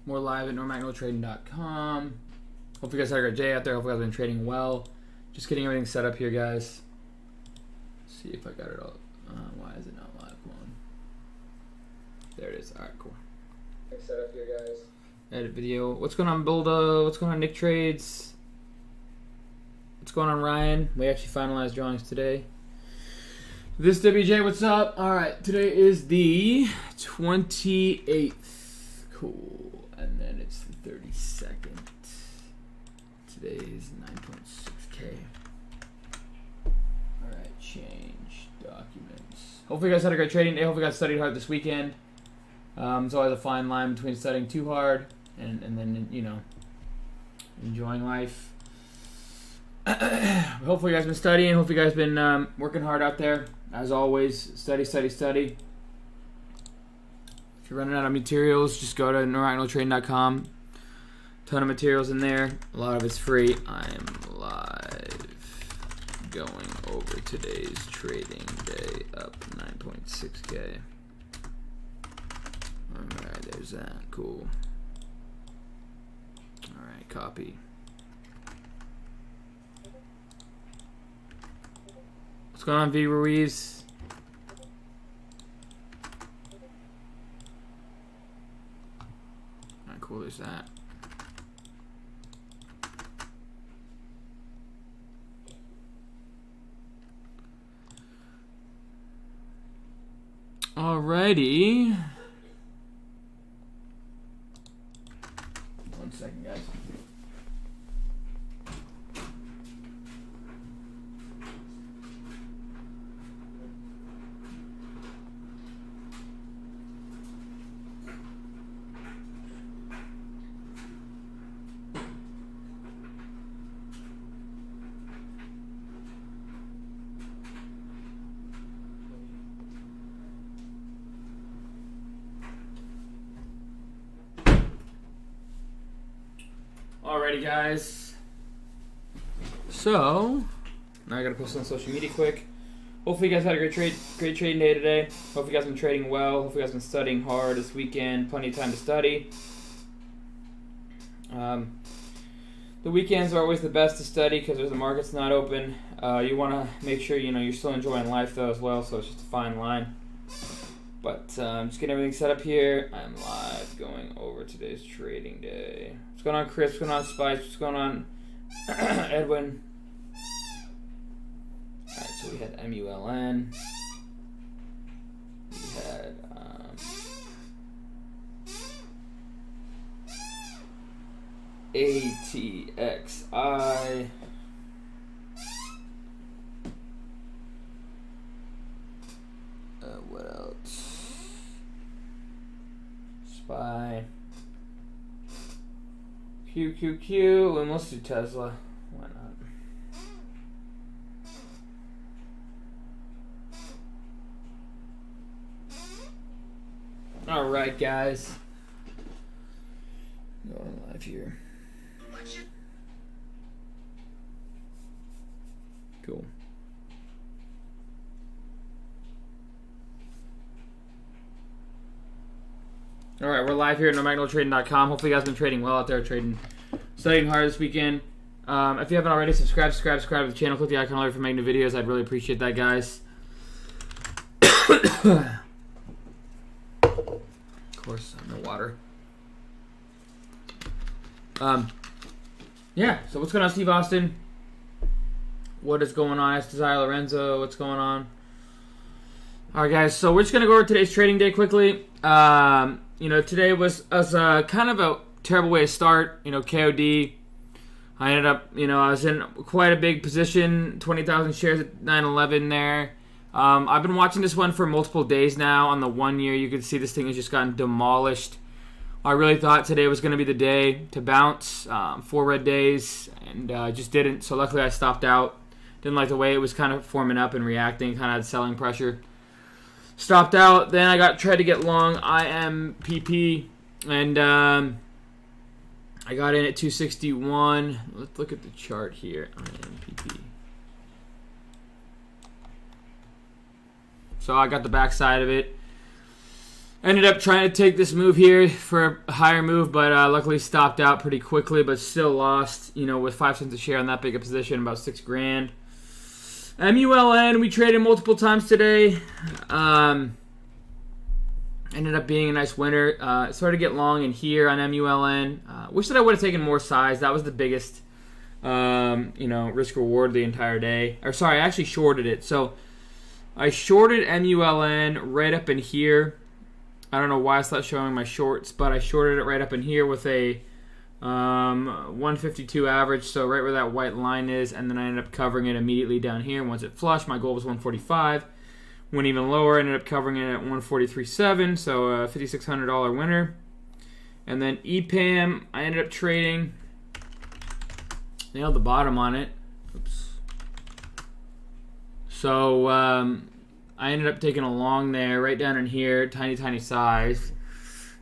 More live at normacnotrading.com. Hope you guys had a great day out there. Hope you guys have been trading well. Just getting everything set up here, guys. Let's see if I got it all. Why is it not live? Come on. There it is. All right, cool. Set up here, guys. Edit video. What's going on, Builda? What's going on, Nick Trades? What's going on, Ryan? We actually finalized drawings today. This WJ, what's up? All right, today is the 28th. Cool. And then it's the 32nd. Today is 9.6K. All right, change documents. Hopefully you guys had a great trading day. Hopefully you guys studied hard this weekend. It's always a fine line between studying too hard and then, you know, enjoying life. Hopefully you guys been studying. Hopefully you guys been working hard out there. As always, study, study, study. If you're running out of materials, just go to normacnotrading.com. Ton of materials in there. A lot of it's free. I'm live going over today's trading day up 9.6K. Alright, there's that. Cool. Alright, copy. What's going on, V. Ruiz? Alright, cool, there's that. Alrighty. One second, guys. Alrighty, guys. So now I gotta post on social media quick. Hopefully you guys had a great trading day today. Hope you guys been trading well. Hope you guys been studying hard this weekend. Plenty of time to study. The weekends are always the best to study because the market's not open. You want to make sure you're still enjoying life though as well. So it's just a fine line. But just getting everything set up here. I'm live going over today's trading day. What's going on, Chris? What's going on, Spice? What's going on, Edwin? Alright, so we had MULN. We had ATXI. What else? SPY, QQQ, and let's do Tesla. Why not? All right, guys. Going live here. Cool. All right, we're live here at normacnotrading.com. Hopefully you guys been trading well out there, studying hard this weekend. If you haven't already, subscribe to the channel. Click the icon alert for making new videos. I'd really appreciate that, guys. Of course, no water. Yeah, so what's going on, Steve Austin? What is going on? Ask Desire Lorenzo. What's going on? All right, guys, so we're just going to go over today's trading day quickly. Today was kind of a terrible way to start. KOD. I ended up, I was in quite a big position, 20,000 shares at 9/11 there. I've been watching this one for multiple days now. On the 1 year, you can see this thing has just gotten demolished. I really thought today was going to be the day to bounce. 4 red days, and just didn't. So luckily I stopped out. Didn't like the way it was kind of forming up and reacting, kind of had selling pressure. Stopped out. Then I tried to get long IMPP, and I got in at 261. Let's look at the chart here. IMPP. So I got the backside of it. Ended up trying to take this move here for a higher move, but luckily stopped out pretty quickly, but still lost, with 5 cents a share on that big a position, about $6 grand. MULN, we traded multiple times today. Ended up being a nice winner. It started to get long in here on MULN. Wish that I would have taken more size. That was the biggest, risk reward the entire day. Or sorry, I actually shorted it. So I shorted MULN right up in here. I don't know why it's not showing my shorts, but I shorted it right up in here with a 152 average, so right where that white line is, and then I ended up covering it immediately down here. Once it flushed, my goal was 145. Went even lower, ended up covering it at 143.7, so a $5,600 winner. And then EPAM, I ended up trading. Nailed the bottom on it. Oops. So I ended up taking a long there, right down in here, tiny size.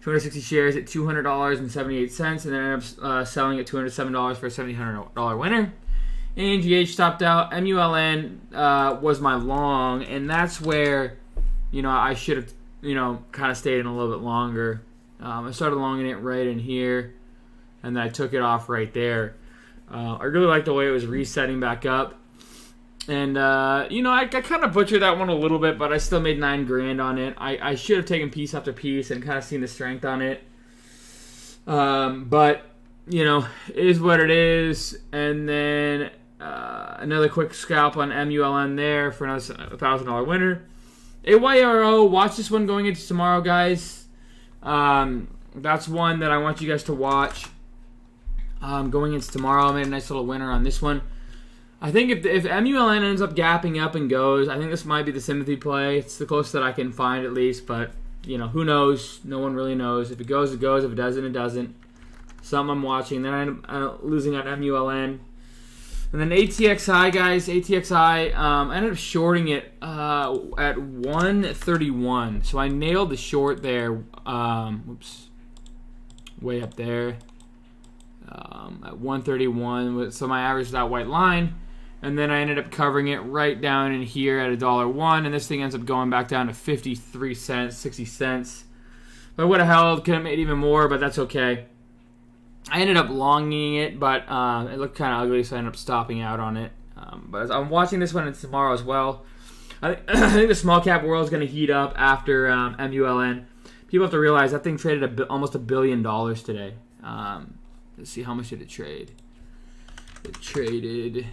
260 shares at $200.78, and then ended up selling at $207 for a $1,700 winner. ANGH stopped out. MULN was my long, and that's where, I should have, kind of stayed in a little bit longer. I started longing it right in here, and then I took it off right there. I really liked the way it was resetting back up. And, I kind of butchered that one a little bit, but I still made $9 grand on it. I should have taken piece after piece and kind of seen the strength on it. But, it is what it is. And then another quick scalp on MULN there for another $1,000 winner. AYRO, watch this one going into tomorrow, guys. That's one that I want you guys to watch. Going into tomorrow, I made a nice little winner on this one. I think if MULN ends up gapping up and goes, I think this might be the sympathy play. It's the closest that I can find at least, but, who knows? No one really knows. If it goes, it goes. If it doesn't, it doesn't. Something I'm watching. Then I'm losing on MULN. And then ATXI, guys. ATXI, I ended up shorting it at 131. So I nailed the short there. Whoops. Way up there. At 131. So my average is that white line. And then I ended up covering it right down in here at $1.01, and this thing ends up going back down to 53 cents, 60 cents. If I would have held, could have made even more, but that's okay. I ended up longing it, but it looked kind of ugly, so I ended up stopping out on it. But I'm watching this one tomorrow as well. I think the small cap world is going to heat up after MULN. People have to realize that thing traded almost $1 billion today. Let's see, how much did it trade? It traded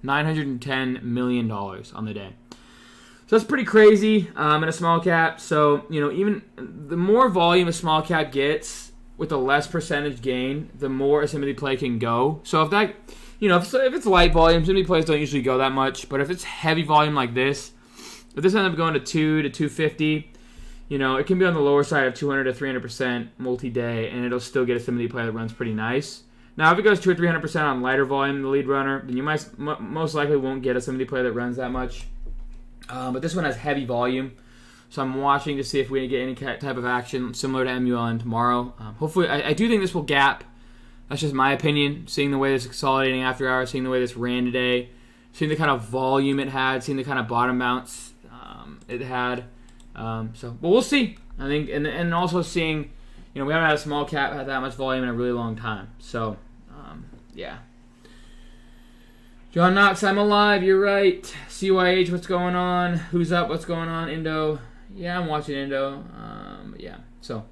$910 million on the day. So that's pretty crazy in a small cap. So, even the more volume a small cap gets with a less percentage gain, the more a sympathy play can go. So if that, if it's light volume, sympathy plays don't usually go that much. But if it's heavy volume like this, if this ends up going to 2 to 250, it can be on the lower side of 200 to 300% multi-day, and it'll still get a sympathy play that runs pretty nice. Now, if it goes 2 or 300% on lighter volume, the lead runner, then you most likely won't get a sympathy play that runs that much. But this one has heavy volume, so I'm watching to see if we get any type of action similar to MULN tomorrow. Hopefully, I do think this will gap. That's just my opinion. Seeing the way this is consolidating after hours, seeing the way this ran today, seeing the kind of volume it had, seeing the kind of bottom bounce it had. But we'll see. I think, and also seeing, we haven't had a small cap have that much volume in a really long time. So, yeah. John Knox, I'm alive. You're right. CYH, what's going on? Who's up? What's going on? Indo. Yeah, I'm watching Indo. Yeah. So,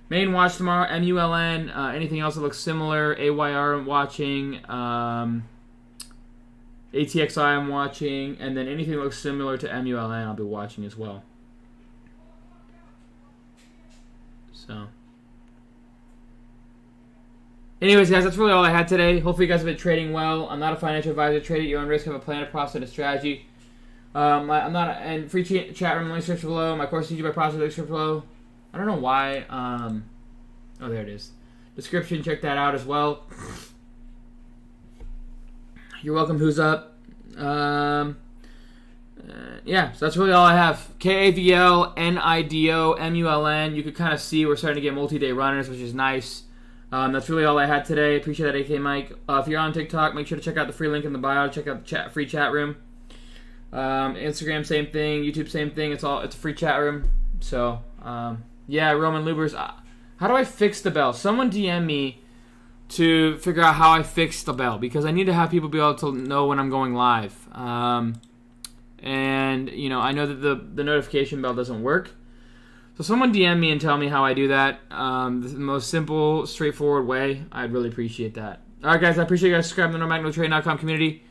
main watch tomorrow. MULN. Anything else that looks similar? AYR I'm watching. ATXI I'm watching. And then anything that looks similar to MULN I'll be watching as well. So, anyways, guys, that's really all I had today. Hopefully, you guys have been trading well. I'm not a financial advisor. Trade at your own risk. Have a plan, a process, and a strategy. I'm not and free chat room link search below. My course teaching by process link search below. I don't know why. Oh, there it is. Description. Check that out as well. You're welcome. Who's up? Yeah, so that's really all I have. KAVL, NIDO, MULN. You could kind of see we're starting to get multi-day runners, which is nice. That's really all I had today. Appreciate that, AK Mike. If you're on TikTok, make sure to check out the free link in the bio. Check out the free chat room. Instagram, same thing. YouTube, same thing. It's a free chat room. So, Yeah, Roman Lubers. How do I fix the bell? Someone DM me to figure out how I fix the bell, because I need to have people be able to know when I'm going live. And, you know, I know that the notification bell doesn't work. So someone DM me and tell me how I do that. The most simple, straightforward way. I'd really appreciate that. All right, guys. I appreciate you guys subscribing to the NoMagNoTrading.com community.